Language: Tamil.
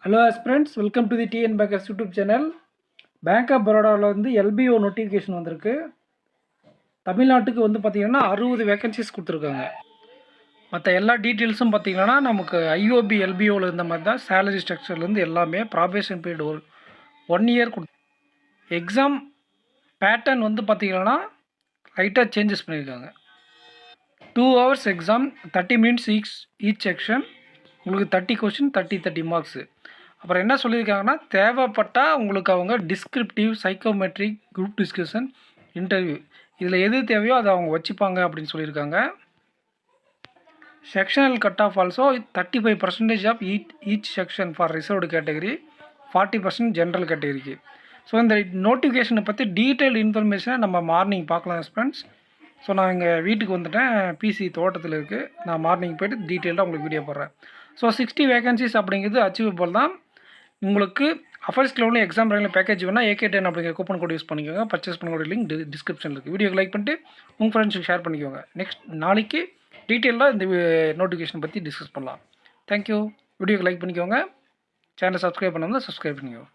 Hello aspirants, welcome to the TN Bankers YouTube channel. Bank of Baroda வந்து LBO நோட்டிஃபிகேஷன் வந்திருக்கு. தமிழ்நாட்டுக்கு வந்து பார்த்தீங்கன்னா 60 வேகன்சிஸ் கொடுத்துருக்காங்க. மற்ற எல்லா டீட்டெயில்ஸும் பார்த்தீங்கன்னா நமக்கு IOB LBOவில் இருந்த மாதிரி தான் சேலரி ஸ்ட்ரக்சர்லேருந்து எல்லாமே ப்ராபேஷன் பீரியட் ஒரு 1 இயர் எக்ஸாம் பேட்டர்ன் வந்து பார்த்தீங்கன்னா லைட்டாக சேஞ்சஸ் பண்ணியிருக்காங்க. 2 hours exam 30 minutes each section, உங்களுக்கு 30 கொஸ்டின் 30 மார்க்ஸு. அப்புறம் என்ன சொல்லியிருக்காங்கன்னா, தேவைப்பட்டால் உங்களுக்கு அவங்க descriptive, psychometric, group discussion, interview இதில் எது தேவையோ அதை அவங்க வச்சுப்பாங்க அப்படின்னு சொல்லியிருக்காங்க. Sectional cut off also 35% off each section for reserved category, 40% general கேட்டகரிக்கு. ஸோ இந்த நோட்டிஃபிகேஷனை பற்றி டீட்டெயில் இன்ஃபர்மேஷனை நம்ம மார்னிங் பார்க்கலாம் ஃப்ரெண்ட்ஸ். ஸோ நான் எங்கள் வீட்டுக்கு வந்துட்டேன், பிசி தோட்டத்தில் இருக்குது. நான் மார்னிங் போய்ட்டு டீட்டெயிலாக உங்களுக்கு வீடியோ போடுறேன். ஸோ 60 வேகன்சிஸ் அப்படிங்கிறது அச்சீவபிள் தான். உங்களுக்கு அஃபர்ஸ் கிளவுடில் எக்ஸாம் ரேங்கில் பேக்கேஜ் வேணால் AK10 அப்படிங்கிற கூப்பன் கோட் யூஸ் பண்ணிக்கோங்க. பர்ச்சேஸ் பண்ணக்கூடிய லிங்க் டிஸ்கிரிப்ஷனில் இருக்குது. வீடியோக்கு லைக் பண்ணிட்டு உங்கள் ஃப்ரெண்ட்ஸுக்கு ஷேர் பண்ணிக்கோங்க. நெக்ஸ்ட் நாளைக்கு டீட்டெயிலாக இந்த நோட்டிஃபிகேஷன் பற்றி டிஸ்கஸ் பண்ணலாம். தேங்க்யூ. வீடியோக்கு லைக் பண்ணிக்கோங்க. சேனலை சப்ஸ்கிரைப் பண்ணாமல் சப்ஸ்கிரைப் பண்ணிக்கோங்க.